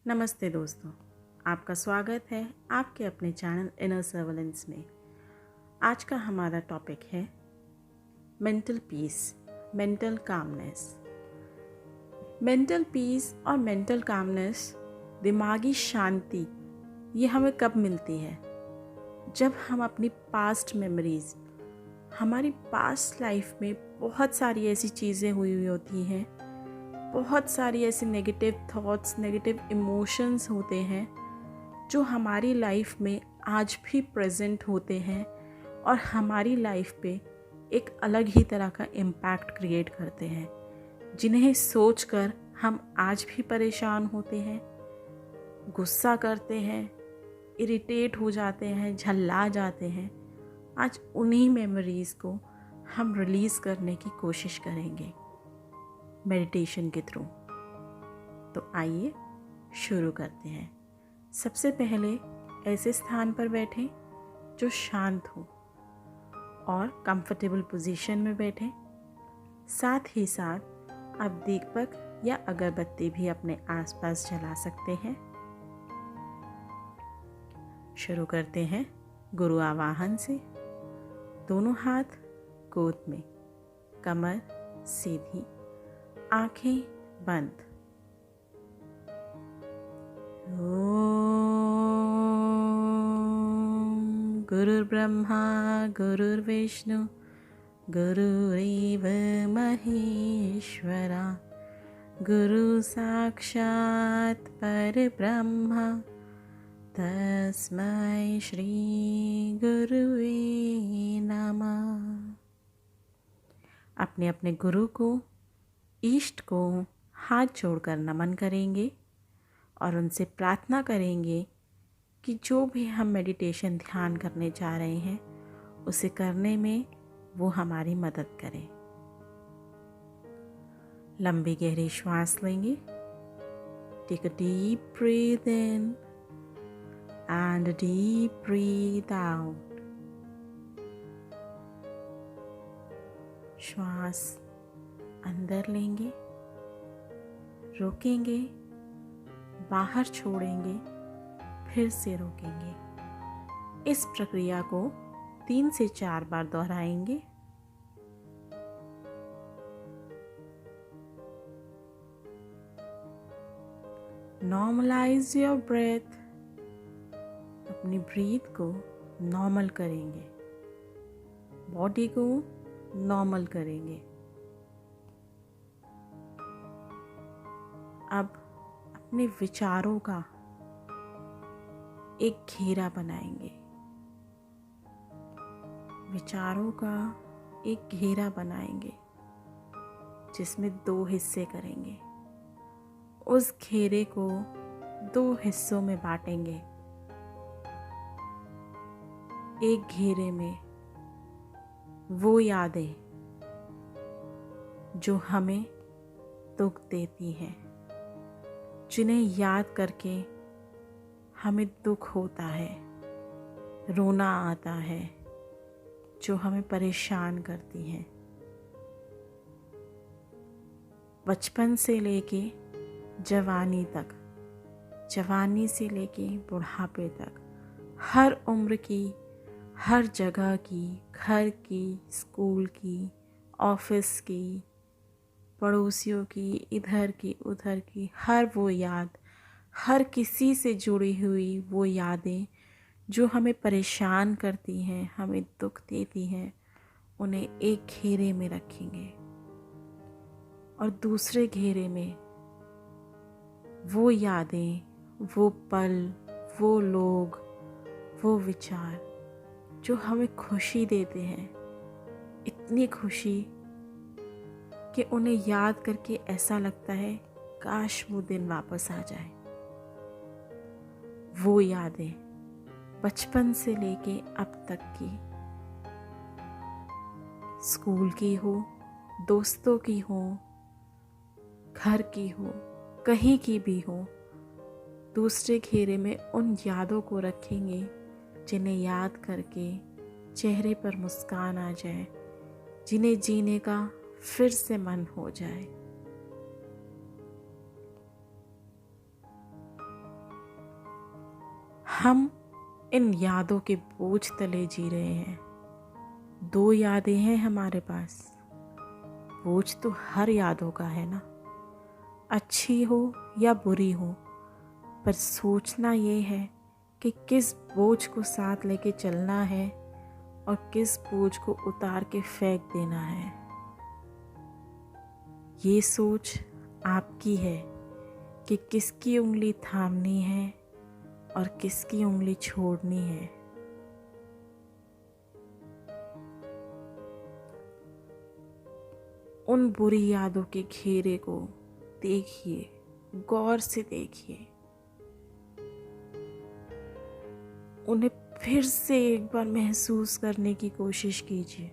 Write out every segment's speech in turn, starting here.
नमस्ते दोस्तों, आपका स्वागत है आपके अपने चैनल इनर सर्वेलेंस में। आज का हमारा टॉपिक है mental peace, mental calmness. Mental peace और मेंटल कामनेस, दिमागी शांति, ये हमें कब मिलती है? जब हम अपनी पास्ट मेमोरीज, हमारी पास्ट लाइफ में बहुत सारी ऐसी चीज़ें हुई होती हैं, बहुत सारी ऐसे नेगेटिव थॉट्स, नेगेटिव इमोशंस होते हैं जो हमारी लाइफ में आज भी प्रेजेंट होते हैं और हमारी लाइफ पे एक अलग ही तरह का इम्पैक्ट क्रिएट करते हैं, जिन्हें सोचकर हम आज भी परेशान होते हैं, गुस्सा करते हैं, इरिटेट हो जाते हैं, झल्ला जाते हैं। आज उन्हीं मेमोरीज़ को हम रिलीज़ करने की कोशिश करेंगे मेडिटेशन के थ्रू। तो आइए शुरू करते हैं। सबसे पहले ऐसे स्थान पर बैठें जो शांत हो और कंफर्टेबल पोजीशन में बैठें। साथ ही साथ आप दीपक या अगरबत्ती भी अपने आसपास जला सकते हैं। शुरू करते हैं गुरु आवाहन से। दोनों हाथ गोद में, कमर सीधी, आंखें बंद। ओम गुरुर्ब्रह्मा गुरुर्विष्णु गुरुरेव महेश्वरा, गुरु साक्षात् परब्रह्म, तस्मै श्री गुरुवे नमः। अपने अपने गुरु को, इष्ट को हाथ जोड़कर नमन करेंगे और उनसे प्रार्थना करेंगे कि जो भी हम मेडिटेशन ध्यान करने जा रहे हैं उसे करने में वो हमारी मदद करें। लंबी गहरी श्वास लेंगे। Take a deep breath in and deep breath out. श्वास अंदर लेंगे, रोकेंगे, बाहर छोड़ेंगे, फिर से रोकेंगे। इस प्रक्रिया को 3 से 4 बार दोहराएंगे। Normalise your breath. अपनी ब्रीथ को नॉर्मल करेंगे, बॉडी को नॉर्मल करेंगे। अब अपने विचारों का एक घेरा बनाएंगे। विचारों का एक घेरा बनाएंगे जिसमें 2 हिस्से करेंगे। उस घेरे को 2 हिस्सों में बांटेंगे। एक घेरे में वो यादें जो हमें दुख देती हैं, जिन्हें याद करके हमें दुख होता है, रोना आता है, जो हमें परेशान करती हैं। बचपन से लेके जवानी तक, जवानी से लेके बुढ़ापे तक, हर उम्र की, हर जगह की, घर की, स्कूल की, ऑफिस की, पड़ोसियों की, इधर की, उधर की, हर वो याद, हर किसी से जुड़ी हुई वो यादें जो हमें परेशान करती हैं, हमें दुख देती हैं, उन्हें एक घेरे में रखेंगे और दूसरे घेरे में वो यादें, वो पल, वो लोग, वो विचार जो हमें खुशी देते हैं, इतनी खुशी कि उन्हें याद करके ऐसा लगता है काश वो दिन वापस आ जाए। वो यादें बचपन से लेके अब तक की, स्कूल की हो, दोस्तों की हो, घर की हो, कहीं की भी हो, दूसरे घेरे में उन यादों को रखेंगे जिन्हें याद करके चेहरे पर मुस्कान आ जाए, जिन्हें जीने का फिर से मन हो जाए। हम इन यादों के बोझ तले जी रहे हैं। 2 यादें हैं हमारे पास। बोझ तो हर यादों का है ना, अच्छी हो या बुरी हो, पर सोचना ये है कि किस बोझ को साथ लेके चलना है और किस बोझ को उतार के फेंक देना है। ये सोच आपकी है कि किसकी उंगली थामनी है और किसकी उंगली छोड़नी है। उन बुरी यादों के घेरे को देखिए, गौर से देखिए, उन्हें फिर से एक बार महसूस करने की कोशिश कीजिए।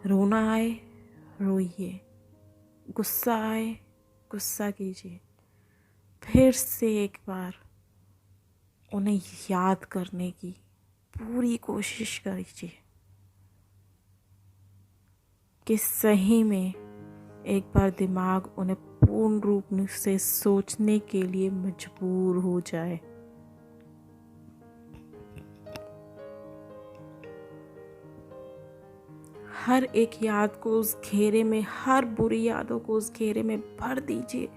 रोना आए रोइए, गुस्सा आए गुस्सा कीजिए, फिर से एक बार उन्हें याद करने की पूरी कोशिश कीजिए कि सही में एक बार दिमाग उन्हें पूर्ण रूप से सोचने के लिए मजबूर हो जाए। हर एक याद को उस घेरे में, हर बुरी यादों को उस घेरे में भर दीजिए।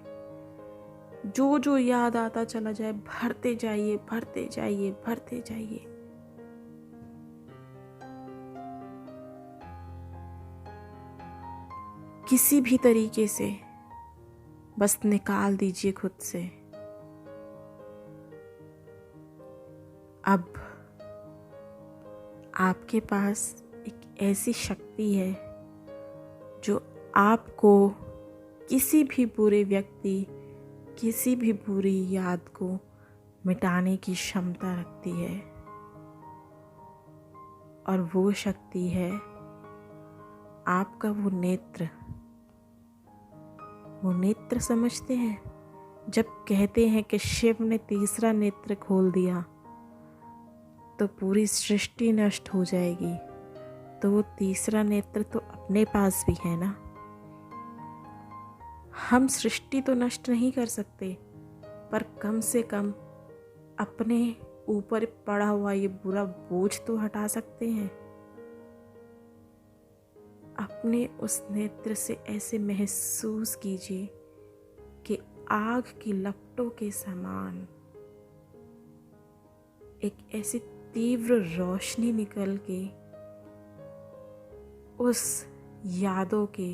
जो जो याद आता चला जाए, भरते जाइए, भरते जाइए, भरते जाइए। किसी भी तरीके से बस निकाल दीजिए खुद से। अब आपके पास एक ऐसी शक्ति है जो आपको किसी भी बुरे व्यक्ति, किसी भी बुरी याद को मिटाने की क्षमता रखती है। और वो शक्ति है आपका वो नेत्र। वो नेत्र समझते हैं, जब कहते हैं कि शिव ने तीसरा नेत्र खोल दिया तो पूरी सृष्टि नष्ट हो जाएगी, तो वो तीसरा नेत्र तो अपने पास भी है ना। हम सृष्टि तो नष्ट नहीं कर सकते, पर कम से कम अपने ऊपर पड़ा हुआ ये बुरा बोझ तो हटा सकते हैं। अपने उस नेत्र से ऐसे महसूस कीजिए कि आग की लपटों के समान एक ऐसी तीव्र रोशनी निकल के उस यादों के,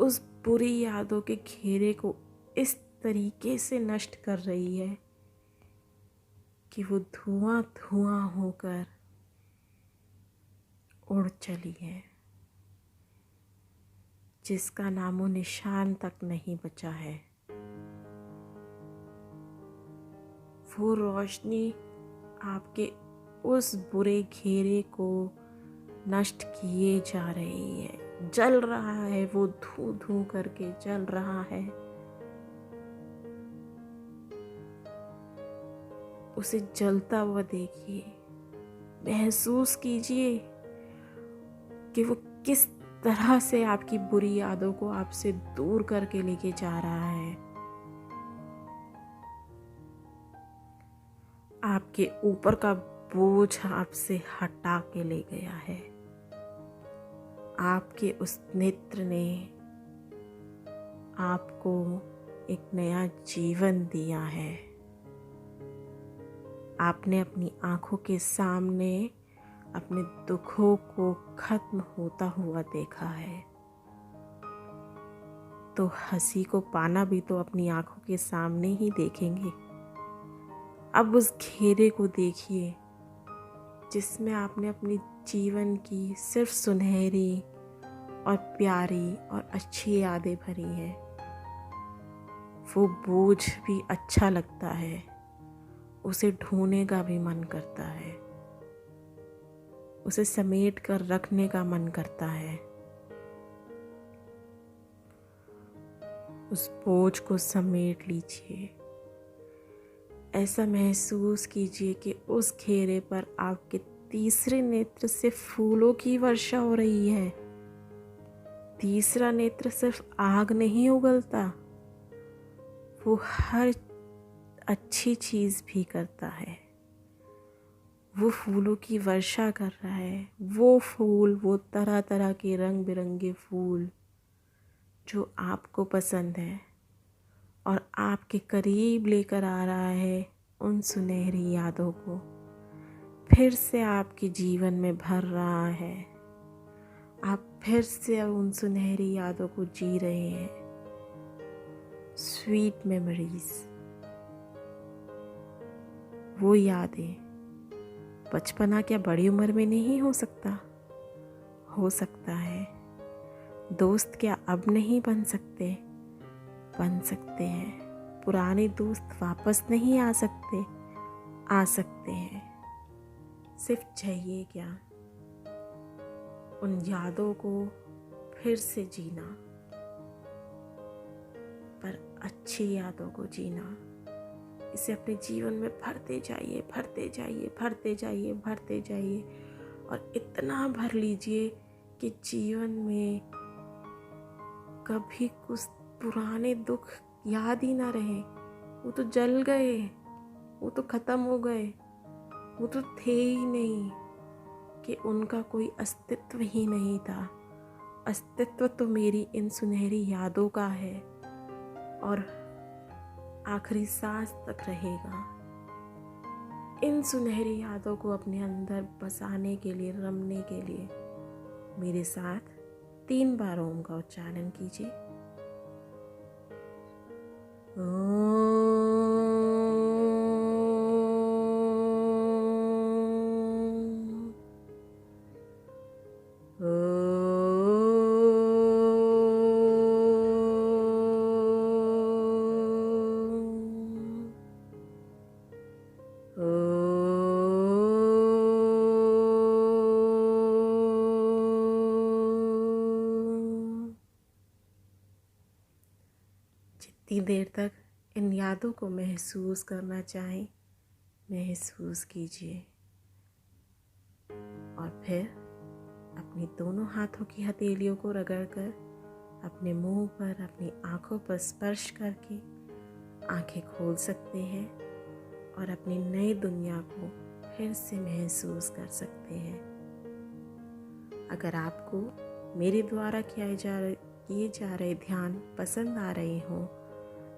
उस बुरी यादों के घेरे को इस तरीके से नष्ट कर रही है कि वो धुआं धुआं होकर उड़ चली है, जिसका नामो निशान तक नहीं बचा है। वो रोशनी आपके उस बुरे घेरे को नष्ट किए जा रही है। जल रहा है, वो धू धू करके जल रहा है। उसे जलता हुआ देखिए, महसूस कीजिए कि वो किस तरह से आपकी बुरी यादों को आपसे दूर करके लेके जा रहा है। आपके ऊपर का बोझ आपसे हटा के ले गया है। आपके उस नेत्र ने आपको एक नया जीवन दिया है। आपने अपनी आंखों के सामने अपने दुखों को खत्म होता हुआ देखा है, तो हंसी को पाना भी तो अपनी आंखों के सामने ही देखेंगे। अब उस घेरे को देखिए जिसमें आपने अपनी जीवन की सिर्फ सुनहरी और प्यारी और अच्छी यादें भरी हैं। वो बोझ भी अच्छा लगता है, उसे ढोने का भी मन करता है, उसे समेट कर रखने का मन करता है। उस बोझ को समेट लीजिए। ऐसा महसूस कीजिए कि उस घेरे पर आपके तीसरे नेत्र से फूलों की वर्षा हो रही है। तीसरा नेत्र सिर्फ आग नहीं उगलता, वो हर अच्छी चीज़ भी करता है। वो फूलों की वर्षा कर रहा है। वो फूल, वो तरह तरह के रंग बिरंगे फूल जो आपको पसंद है और आपके करीब लेकर आ रहा है उन सुनहरी यादों को, फिर से आपके जीवन में भर रहा है। आप फिर से उन सुनहरी यादों को जी रहे हैं। स्वीट मेमोरीज, वो यादें। बचपना क्या बड़ी उम्र में नहीं हो सकता? हो सकता है। दोस्त क्या अब नहीं बन सकते? बन सकते हैं। पुराने दोस्त वापस नहीं आ सकते? आ सकते हैं। सिर्फ चाहिए क्या? उन यादों को फिर से जीना, पर अच्छी यादों को जीना। इसे अपने जीवन में भरते जाइए, भरते जाइए, भरते जाइए, भरते जाइए, और इतना भर लीजिए कि जीवन में कभी कुछ पुराने दुख याद ही ना रहे। वो तो जल गए, वो तो ख़त्म हो गए, वो तो थे ही नहीं, कि उनका कोई अस्तित्व ही नहीं था। अस्तित्व तो मेरी इन सुनहरी यादों का है और आखिरी सांस तक रहेगा। इन सुनहरी यादों को अपने अंदर बसाने के लिए, रमने के लिए मेरे साथ 3 बार ओम का उच्चारण कीजिए। जितनी देर तक इन यादों को महसूस करना चाहें, महसूस कीजिए, और फिर अपनी दोनों हाथों की हथेलियों को रगड़कर अपने मुंह पर, अपनी आँखों पर स्पर्श करके आँखें खोल सकते हैं और अपनी नई दुनिया को फिर से महसूस कर सकते हैं। अगर आपको मेरे द्वारा किए जा रहे ध्यान पसंद आ रहे हों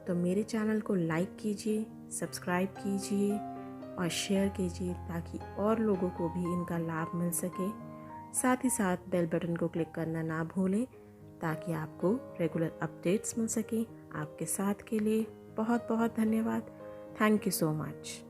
तो मेरे चैनल को लाइक कीजिए, सब्सक्राइब कीजिए और शेयर कीजिए, ताकि और लोगों को भी इनका लाभ मिल सके। साथ ही साथ बेल बटन को क्लिक करना ना भूलें, ताकि आपको रेगुलर अपडेट्स मिल सकें। आपके साथ के लिए बहुत बहुत धन्यवाद। Thank you so much.